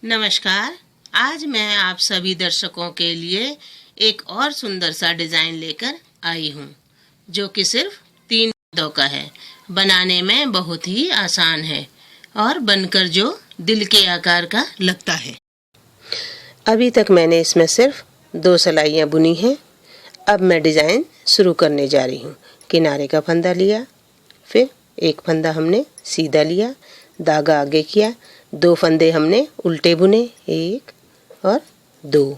नमस्कार। आज मैं आप सभी दर्शकों के लिए एक और सुंदर सा डिज़ाइन लेकर आई हूँ, जो कि सिर्फ 3 पदों का है। बनाने में बहुत ही आसान है और बनकर जो दिल के आकार का लगता है। अभी तक मैंने इसमें सिर्फ 2 सिलाइयाँ बुनी हैं। अब मैं डिज़ाइन शुरू करने जा रही हूँ। किनारे का फंदा लिया, फिर एक फंदा हमने सीधा लिया, धागा आगे किया, 2 फंदे हमने उल्टे बुने, 1 और 2।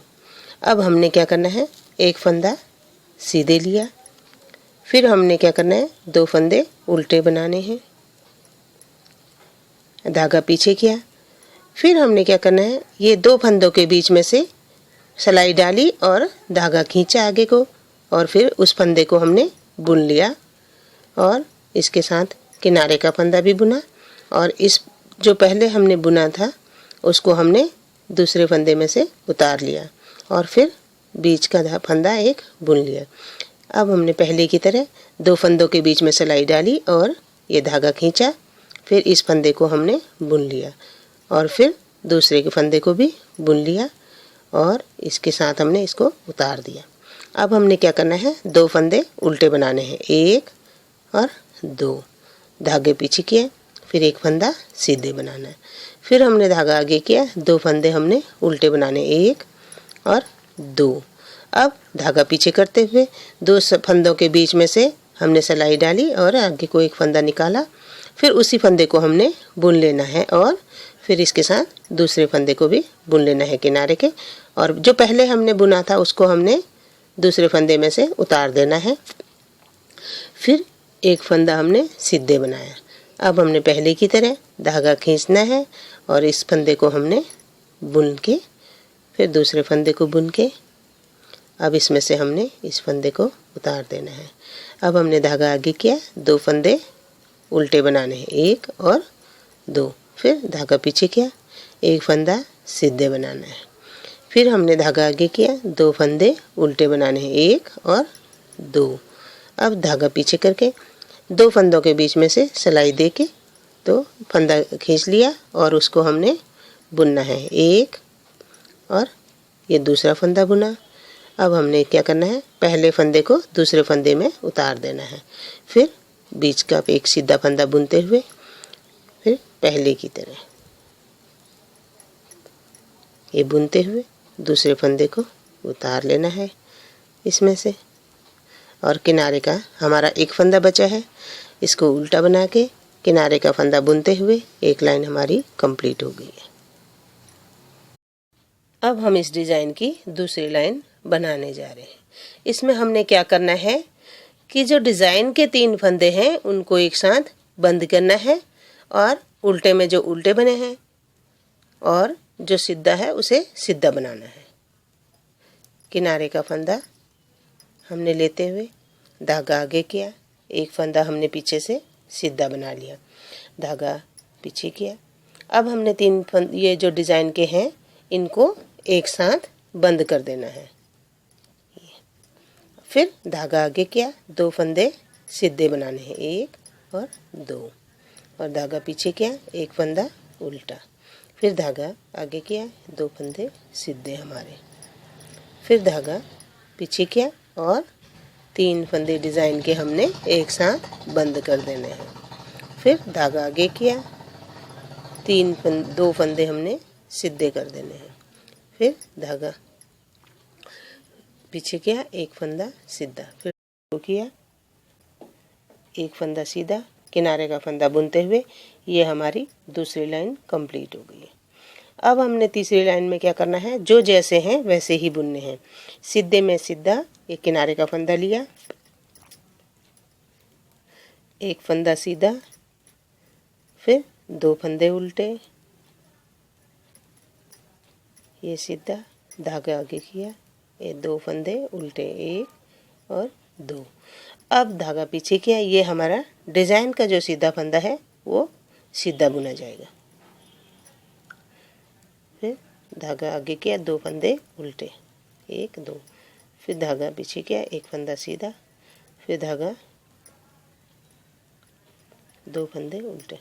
अब हमने क्या करना है, एक फंदा सीधे लिया, फिर हमने क्या करना है, 2 फंदे उल्टे बनाने हैं, धागा पीछे किया, फिर हमने क्या करना है, ये 2 फंदों के बीच में से सिलाई डाली और धागा खींचा आगे को, और फिर उस फंदे को हमने बुन लिया और इसके साथ किनारे का फंदा भी बुना, और इस जो पहले हमने बुना था उसको हमने दूसरे फंदे में से उतार लिया और फिर बीच का फंदा एक बुन लिया। अब हमने पहले की तरह 2 फंदों के बीच में सिलाई डाली और ये धागा खींचा, फिर इस फंदे को हमने बुन लिया और फिर दूसरे के फंदे को भी बुन लिया और इसके साथ हमने इसको उतार दिया। अब हमने क्या करना है, 2 फंदे उल्टे बनाने हैं, 1 और 2, धागे पीछे किए, फिर एक फंदा सीधे बनाना है, फिर हमने धागा आगे किया, 2 फंदे हमने उल्टे बनाने, 1 और 2। अब धागा पीछे करते हुए 2 फंदों के बीच में से हमने सिलाई डाली और आगे को एक फंदा निकाला, फिर उसी फंदे को हमने बुन लेना है और फिर इसके साथ दूसरे फंदे को भी बुन लेना है किनारे के, और जो पहले हमने बुना था उसको हमने दूसरे फंदे में से उतार देना है। फिर एक फंदा हमने सीधे बनाया। अब हमने पहले की तरह धागा खींचना है और इस फंदे को हमने बुन के फिर दूसरे फंदे को बुन के अब इसमें से हमने इस फंदे को उतार देना है। अब हमने धागा आगे किया, 2 फंदे उल्टे बनाने हैं, 1 और 2, फिर धागा पीछे किया, एक फंदा सीधे बनाना है, फिर हमने धागा आगे किया, 2 फंदे उल्टे बनाने हैं, 1 और 2। अब धागा पीछे करके 2 फंदों के बीच में से सिलाई दे के तो फंदा खींच लिया और उसको हमने बुनना है, 1 और ये दूसरा फंदा बुना। अब हमने क्या करना है, पहले फंदे को दूसरे फंदे में उतार देना है, फिर बीच का एक सीधा फंदा बुनते हुए फिर पहले की तरह ये बुनते हुए दूसरे फंदे को उतार लेना है इसमें से, और किनारे का हमारा एक फंदा बचा है, इसको उल्टा बना के किनारे का फंदा बुनते हुए एक लाइन हमारी कंप्लीट हो गई है। अब हम इस डिज़ाइन की दूसरी लाइन बनाने जा रहे हैं। इसमें हमने क्या करना है कि जो डिज़ाइन के 3 फंदे हैं उनको एक साथ बंद करना है और उल्टे में जो उल्टे बने हैं और जो सीधा है उसे सीधा बनाना है। किनारे का फंदा हमने लेते हुए धागा आगे किया, एक फंदा हमने पीछे से सीधा बना लिया, धागा पीछे किया। अब हमने 3 फंदे ये जो डिज़ाइन के हैं इनको एक साथ बंद कर देना है। फिर धागा आगे किया, 2 फंदे सीधे बनाने हैं, 1 और 2, और धागा पीछे किया, एक फंदा उल्टा, फिर धागा आगे किया, 2 फंदे सीधे हमारे, फिर धागा पीछे किया और 3 फंदे डिज़ाइन के हमने एक साथ बंद कर देने हैं। फिर धागा आगे किया, 2 फंदे हमने सीधे कर देने हैं, फिर धागा पीछे किया, एक फंदा सीधा, फिर किया, एक फंदा सीधा, किनारे का फंदा बुनते हुए ये हमारी दूसरी लाइन कंप्लीट हो गई है। अब हमने तीसरी लाइन में क्या करना है, जो जैसे हैं वैसे ही बुनने हैं। सीधे में सीधा एक किनारे का फंदा लिया, एक फंदा सीधा, फिर 2 फंदे उल्टे, ये सीधा, धागा आगे किया, ये 2 फंदे उल्टे, 1 और 2। अब धागा पीछे किया, ये हमारा डिज़ाइन का जो सीधा फंदा है वो सीधा बुना जाएगा। फिर धागा आगे किया, 2 फंदे उल्टे, 1 2, फिर धागा पीछे किया, एक फंदा सीधा, फिर धागा 2 फंदे उल्टे,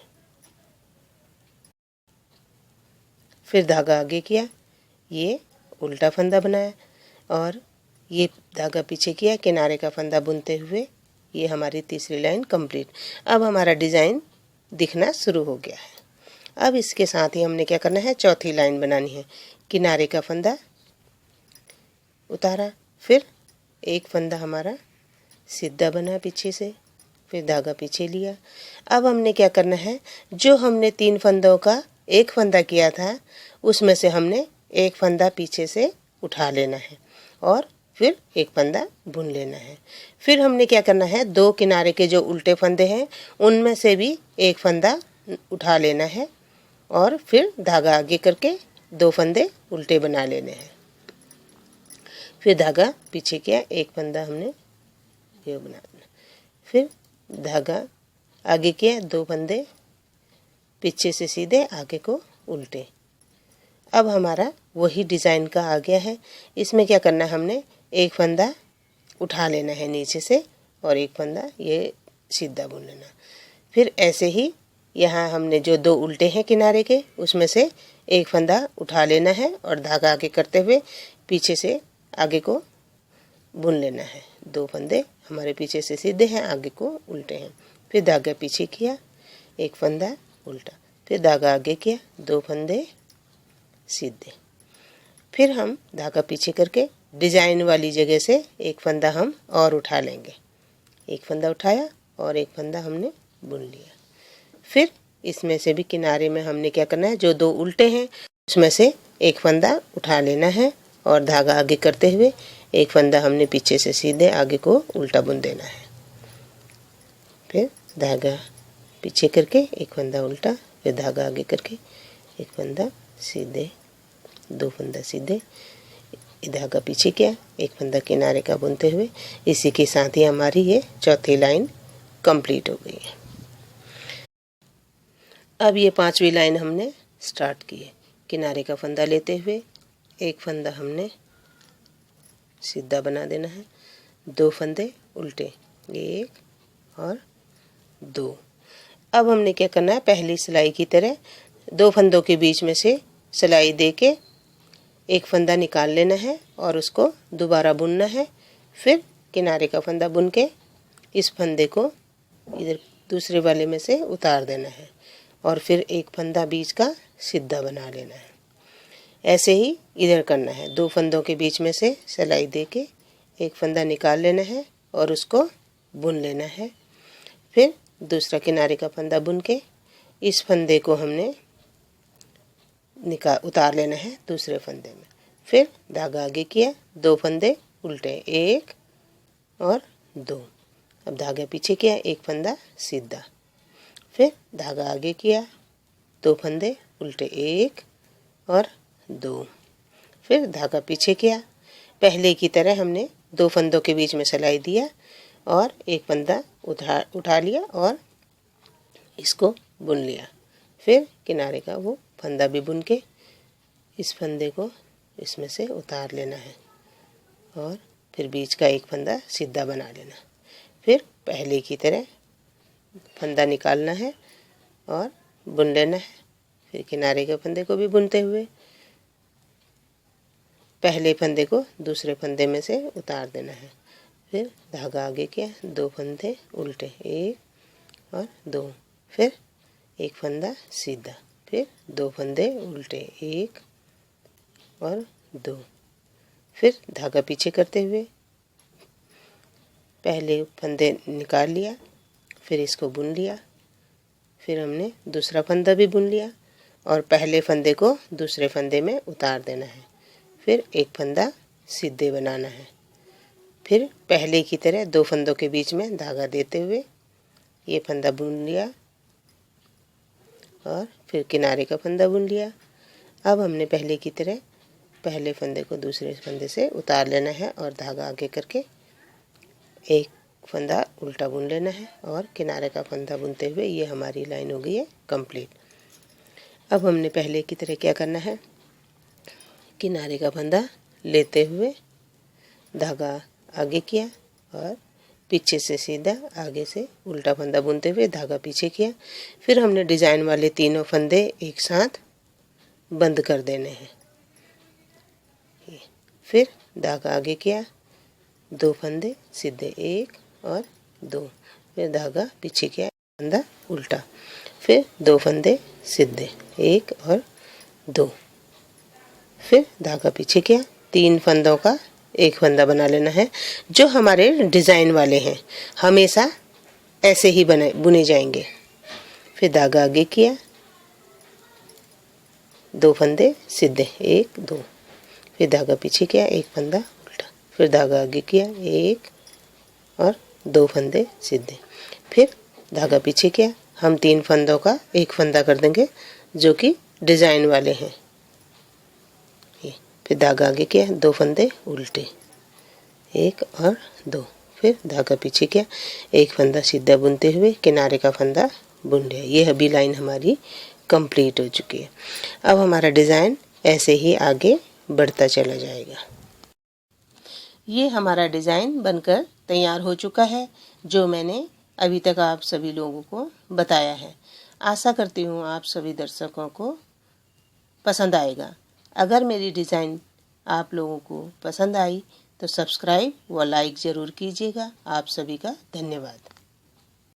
फिर धागा आगे किया, ये उल्टा फंदा बनाया और ये धागा पीछे किया, किनारे का फंदा बुनते हुए ये हमारी तीसरी लाइन कंप्लीट। अब हमारा डिज़ाइन दिखना शुरू हो गया है। अब इसके साथ ही हमने क्या करना है, चौथी लाइन बनानी है। किनारे का फंदा उतारा, फिर एक फंदा हमारा सीधा बना पीछे से, फिर धागा पीछे लिया। अब हमने क्या करना है, जो हमने 3 फंदों का एक फंदा किया था उसमें से हमने एक फंदा पीछे से उठा लेना है और फिर एक फंदा बुन लेना है। फिर हमने क्या करना है, 2 किनारे के जो उल्टे फंदे हैं उनमें से भी एक फंदा उठा लेना है और फिर धागा आगे करके 2 फंदे उल्टे बना लेने हैं। फिर धागा पीछे किया, एक फंदा हमने ये बना देना, फिर धागा आगे किया, 2 फंदे पीछे से सीधे, आगे को उल्टे। अब हमारा वही डिज़ाइन का आ गया है। इसमें क्या करना है, हमने एक फंदा उठा लेना है नीचे से और एक फंदा ये सीधा बुन लेना। फिर ऐसे ही यहाँ हमने जो 2 उल्टे हैं किनारे के उसमें से एक फंदा उठा लेना है और धागा आगे करते हुए पीछे से आगे को बुन लेना है। 2 फंदे हमारे पीछे से सीधे हैं, आगे को उल्टे हैं। फिर धागा पीछे किया, एक फंदा उल्टा, फिर धागा आगे किया, 2 फंदे सीधे। फिर हम धागा पीछे करके डिज़ाइन वाली जगह से एक फंदा हम और उठा लेंगे। एक फंदा उठाया और एक फंदा हमने बुन लिया। फिर इसमें से भी किनारे में हमने क्या करना है, जो 2 उल्टे हैं उसमें से एक फंदा उठा लेना है और धागा आगे करते हुए एक फंदा हमने पीछे से सीधे आगे को उल्टा बुन देना है। फिर धागा पीछे करके एक फंदा उल्टा, फिर धागा आगे करके एक फंदा सीधे, 2 फंदा सीधे, धागा पीछे किया, एक फंदा किनारे का बुनते हुए। इसी के साथ ही हमारी ये चौथी लाइन कंप्लीट हो गई है। अब ये 5वीं लाइन हमने स्टार्ट की है। किनारे का फंदा लेते हुए एक फंदा हमने सीधा बना देना है, 2 फंदे उल्टे, 1 और 2। अब हमने क्या करना है, पहली सिलाई की तरह 2 फंदों के बीच में से सिलाई दे के एक फंदा निकाल लेना है और उसको दोबारा बुनना है। फिर किनारे का फंदा बुन के इस फंदे को इधर दूसरे वाले में से उतार देना है और फिर एक फंदा बीच का सीधा बना लेना है। ऐसे ही इधर करना है, 2 फंदों के बीच में से सिलाई दे के एक फंदा निकाल लेना है और उसको बुन लेना है। फिर दूसरा किनारे का फंदा बुन के इस फंदे को हमने उतार लेना है दूसरे फंदे में। फिर धागा आगे किया, 2 फंदे उल्टे, 1 और 2। अब धागा पीछे किया, एक फंदा सीधा, फिर धागा आगे किया, 2 फंदे उल्टे, 1 और 2। फिर धागा पीछे किया, पहले की तरह हमने 2 फंदों के बीच में सिलाई दिया और एक फंदा उठा लिया और इसको बुन लिया। फिर किनारे का वो फंदा भी बुन के इस फंदे को इसमें से उतार लेना है और फिर बीच का एक फंदा सीधा बना लेना। फिर पहले की तरह फंदा निकालना है और बुन लेना है। फिर किनारे के फंदे को भी बुनते हुए पहले फंदे को दूसरे फंदे में से उतार देना है। फिर धागा आगे किया, 2 फंदे उल्टे, 1 और 2। फिर एक फंदा सीधा, फिर 2 फंदे उल्टे, 1 और 2। फिर धागा पीछे करते हुए पहले फंदे निकाल लिया, फिर इसको बुन लिया। फिर हमने दूसरा फंदा भी बुन लिया और पहले फंदे को दूसरे फंदे में उतार देना है। फिर एक फंदा सीधे बनाना है। फिर पहले की तरह 2 फंदों के बीच में धागा देते हुए ये फंदा बुन लिया और फिर किनारे का फंदा बुन लिया। अब हमने पहले की तरह पहले फंदे को दूसरे फंदे से उतार लेना है और धागा आगे करके एक फंदा उल्टा बुन लेना है और किनारे का फंदा बुनते हुए ये हमारी लाइन हो गई है कंप्लीट। अब हमने पहले की तरह क्या करना है, किनारे का फंदा लेते हुए धागा आगे किया और पीछे से सीधा, आगे से उल्टा फंदा बुनते हुए धागा पीछे किया। फिर हमने डिज़ाइन वाले तीनों फंदे एक साथ बंद कर देने हैं। फिर धागा आगे किया, 2 फंदे सीधे 1 और 2, फिर धागा पीछे किया, फंदा उल्टा, फिर 2 फंदे सीधे 1 और 2, फिर धागा पीछे किया, 3 फंदों का एक फंदा बना लेना है। जो हमारे डिज़ाइन वाले हैं हमेशा ऐसे ही बुने जाएंगे। फिर धागा आगे किया, 2 फंदे सीधे 1 2, फिर धागा पीछे किया, एक फंदा उल्टा, फिर धागा आगे किया 1 और 2 फंदे सीधे, फिर धागा पीछे किया। हम 3 फंदों का एक फंदा कर देंगे जो कि डिज़ाइन वाले हैं। फिर धागा आगे किया, 2 फंदे उल्टे 1 और 2, फिर धागा पीछे किया, एक फंदा सीधा बुनते हुए किनारे का फंदा बुन लिया। ये अभी लाइन हमारी कंप्लीट हो चुकी है। अब हमारा डिज़ाइन ऐसे ही आगे बढ़ता चला जाएगा। ये हमारा डिज़ाइन बनकर तैयार हो चुका है जो मैंने अभी तक आप सभी लोगों को बताया है। आशा करती हूँ आप सभी दर्शकों को पसंद आएगा। अगर मेरी डिज़ाइन आप लोगों को पसंद आई तो सब्सक्राइब व लाइक ज़रूर कीजिएगा। आप सभी का धन्यवाद।